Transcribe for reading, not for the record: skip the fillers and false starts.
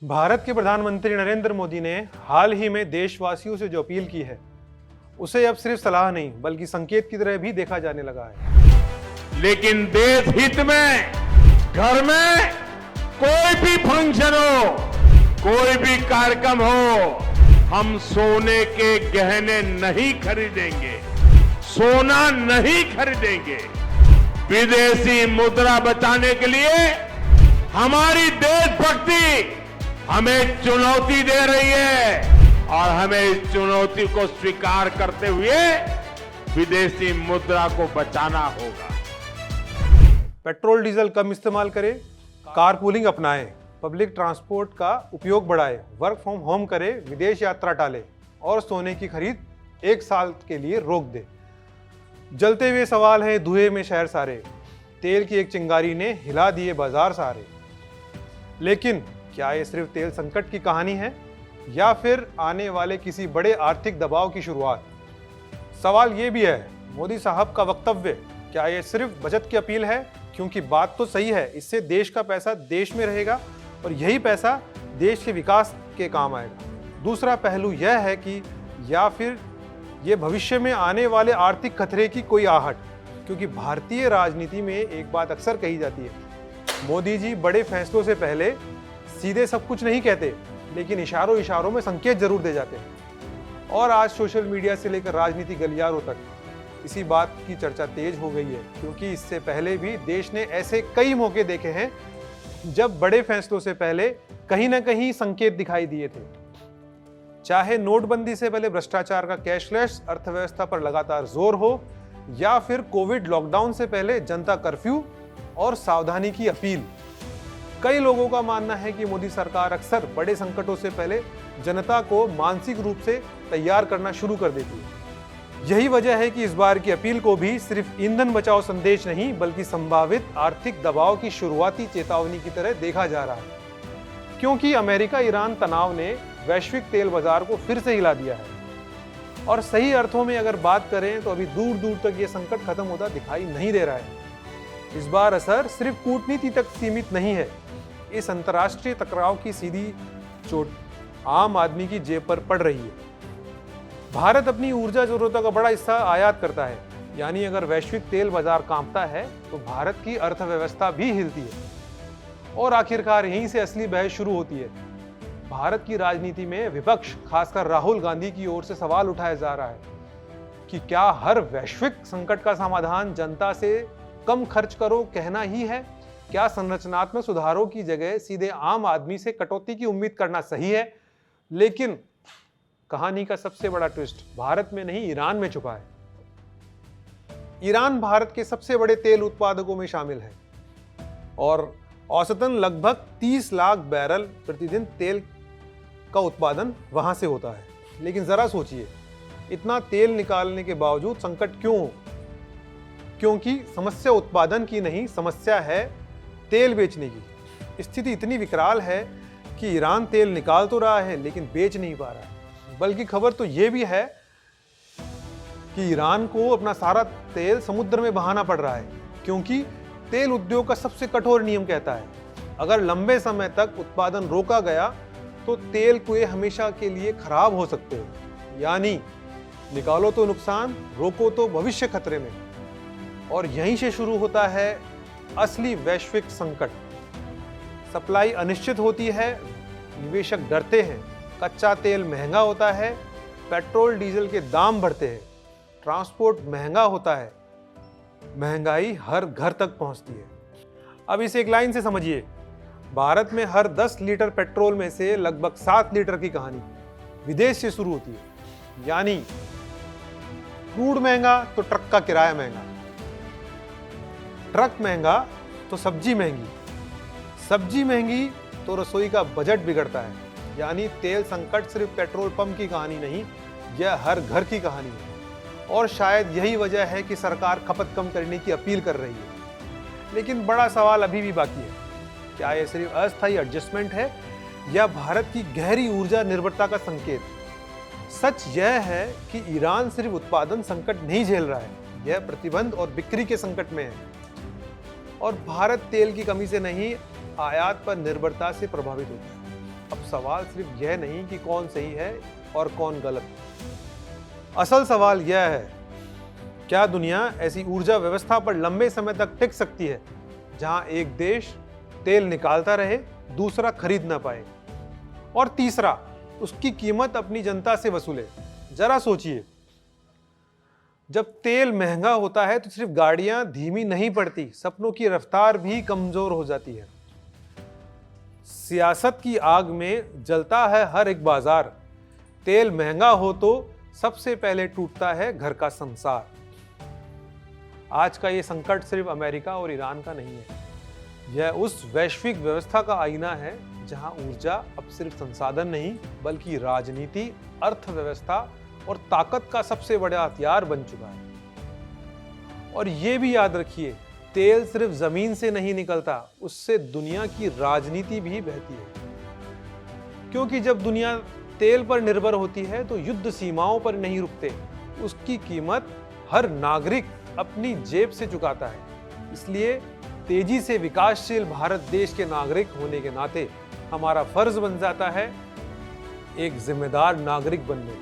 भारत के प्रधानमंत्री नरेंद्र मोदी ने हाल ही में देशवासियों से जो अपील की है उसे अब सिर्फ सलाह नहीं बल्कि संकेत की तरह भी देखा जाने लगा है। लेकिन देश हित में घर में कोई भी फंक्शन हो, कोई भी कार्यक्रम हो, हम सोने के गहने नहीं खरीदेंगे, सोना नहीं खरीदेंगे। विदेशी मुद्रा बचाने के लिए हमारी देशभक्ति हमें चुनौती दे रही है और हमें इस चुनौती को स्वीकार करते हुए विदेशी मुद्रा को बचाना होगा। पेट्रोल डीजल कम इस्तेमाल करें, कारपूलिंग अपनाएं, पब्लिक ट्रांसपोर्ट का उपयोग बढ़ाएं, वर्क फ्रॉम होम करें, विदेश यात्रा टालें और सोने की खरीद 1 साल के लिए रोक दें। जलते हुए सवाल हैं धुएं में शहर सारे, तेल की एक चिंगारी ने हिला दिए बाजार सारे। लेकिन क्या ये सिर्फ तेल संकट की कहानी है या फिर आने वाले किसी बड़े आर्थिक दबाव की शुरुआत? सवाल ये भी है, मोदी साहब का वक्तव्य क्या ये सिर्फ बचत की अपील है? क्योंकि बात तो सही है, इससे देश का पैसा देश में रहेगा और यही पैसा देश के विकास के काम आएगा। दूसरा पहलू यह है कि या फिर ये भविष्य में आने वाले आर्थिक खतरे की कोई आहट, क्योंकि भारतीय राजनीति में एक बात अक्सर कही जाती है, मोदी जी बड़े फैसलों से पहले सीधे सब कुछ नहीं कहते, लेकिन इशारों इशारों में संकेत जरूर दे जाते हैं। और आज सोशल मीडिया से लेकर राजनीति गलियारों तक इसी बात की चर्चा तेज हो गई है, क्योंकि इससे पहले भी देश ने ऐसे कई मौके देखे हैं जब बड़े फैसलों से पहले कहीं ना कहीं संकेत दिखाई दिए थे। चाहे नोटबंदी से पहले भ्रष्टाचार का कैशलेस अर्थव्यवस्था पर लगातार जोर हो या फिर कोविड लॉकडाउन से पहले जनता कर्फ्यू और सावधानी की अपील। कई लोगों का मानना है कि मोदी सरकार अक्सर बड़े संकटों से पहले जनता को मानसिक रूप से तैयार करना शुरू कर देती है। यही वजह है कि इस बार की अपील को भी सिर्फ ईंधन बचाओ संदेश नहीं बल्कि संभावित आर्थिक दबाव की शुरुआती चेतावनी की तरह देखा जा रहा है, क्योंकि अमेरिका ईरान तनाव ने वैश्विक तेल बाजार को फिर से हिला दिया है। और सही अर्थों में अगर बात करें तो अभी दूर दूर तक ये संकट खत्म होता दिखाई नहीं दे रहा है। इस बार असर सिर्फ कूटनीति तक सीमित नहीं है, इस अंतर्राष्ट्रीय टकराव की सीधी चोट आम आदमी की जेब पर पड़ रही है। भारत अपनी ऊर्जा जरूरतों का बड़ा हिस्सा आयात करता है, यानी अगर वैश्विक तेल बाजार कांपता है तो भारत की अर्थव्यवस्था भी हिलती है। और आखिरकार यहीं से असली बहस शुरू होती है। भारत की राजनीति में विपक्ष, खासकर राहुल गांधी की ओर से सवाल उठाया जा रहा है कि क्या हर वैश्विक संकट का समाधान जनता से कम खर्च करो कहना ही है? क्या संरचनात्मक सुधारों की जगह सीधे आम आदमी से कटौती की उम्मीद करना सही है? लेकिन कहानी का सबसे बड़ा ट्विस्ट भारत में नहीं, ईरान में छुपा है। ईरान भारत के सबसे बड़े तेल उत्पादकों में शामिल है और औसतन लगभग 30 लाख बैरल प्रतिदिन तेल का उत्पादन वहां से होता है। लेकिन जरा सोचिए, इतना तेल निकालने के बावजूद संकट क्यों? क्योंकि समस्या उत्पादन की नहीं, समस्या है तेल बेचने की। स्थिति इतनी विकराल है कि ईरान तेल निकाल तो रहा है लेकिन बेच नहीं पा रहा है। बल्कि खबर तो यह भी है कि ईरान को अपना सारा तेल समुद्र में बहाना पड़ रहा है, क्योंकि तेल उद्योग का सबसे कठोर नियम कहता है अगर लंबे समय तक उत्पादन रोका गया तो तेल कुएं हमेशा के लिए खराब हो सकते हैं। यानी निकालो तो नुकसान, रोको तो भविष्य खतरे में। और यहीं से शुरू होता है असली वैश्विक संकट। सप्लाई अनिश्चित होती है, निवेशक डरते हैं, कच्चा तेल महंगा होता है, पेट्रोल डीजल के दाम बढ़ते हैं, ट्रांसपोर्ट महंगा होता है, महंगाई हर घर तक पहुंचती है। अब इसे एक लाइन से समझिए, भारत में हर 10 लीटर पेट्रोल में से लगभग 7 लीटर की कहानी विदेश से शुरू होती है। यानी क्रूड महंगा तो ट्रक का किराया महंगा, ट्रक महंगा तो सब्जी महंगी, सब्जी महंगी तो रसोई का बजट बिगड़ता है। यानी तेल संकट सिर्फ पेट्रोल पंप की कहानी नहीं, यह हर घर की कहानी है। और शायद यही वजह है कि सरकार खपत कम करने की अपील कर रही है। लेकिन बड़ा सवाल अभी भी बाकी है, क्या यह सिर्फ अस्थायी एडजस्टमेंट है या भारत की गहरी ऊर्जा निर्भरता का संकेत? सच यह है कि ईरान सिर्फ उत्पादन संकट नहीं झेल रहा है, यह प्रतिबंध और बिक्री के संकट में है। और भारत तेल की कमी से नहीं, आयात पर निर्भरता से प्रभावित होता है। अब सवाल सिर्फ यह नहीं कि कौन सही है और कौन गलत। असल सवाल यह है, क्या दुनिया ऐसी ऊर्जा व्यवस्था पर लंबे समय तक टिक सकती है जहां एक देश तेल निकालता रहे, दूसरा खरीद ना पाए, और तीसरा उसकी कीमत अपनी जनता से वसूले। जरा सोचिए, जब तेल महंगा होता है तो सिर्फ गाड़ियां धीमी नहीं पड़ती, सपनों की रफ्तार भी कमजोर हो जाती है। सियासत की आग में जलता है हर एक बाजार। तेल महंगा हो तो सबसे पहले टूटता है घर का संसार। आज का ये संकट सिर्फ अमेरिका और ईरान का नहीं है, यह उस वैश्विक व्यवस्था का आईना है जहां ऊर्जा अब सिर्फ संसाधन नहीं बल्कि राजनीति, अर्थव्यवस्था और ताकत का सबसे बड़ा हथियार बन चुका है। और ये भी याद रखिए, तेल सिर्फ जमीन से नहीं निकलता, उससे दुनिया की राजनीति भी बहती है। क्योंकि जब दुनिया तेल पर निर्भर होती है तो युद्ध सीमाओं पर नहीं रुकते, उसकी कीमत हर नागरिक अपनी जेब से चुकाता है। इसलिए तेजी से विकासशील भारत देश के नागरिक होने के नाते हमारा फर्ज बन जाता है एक जिम्मेदार नागरिक बनने।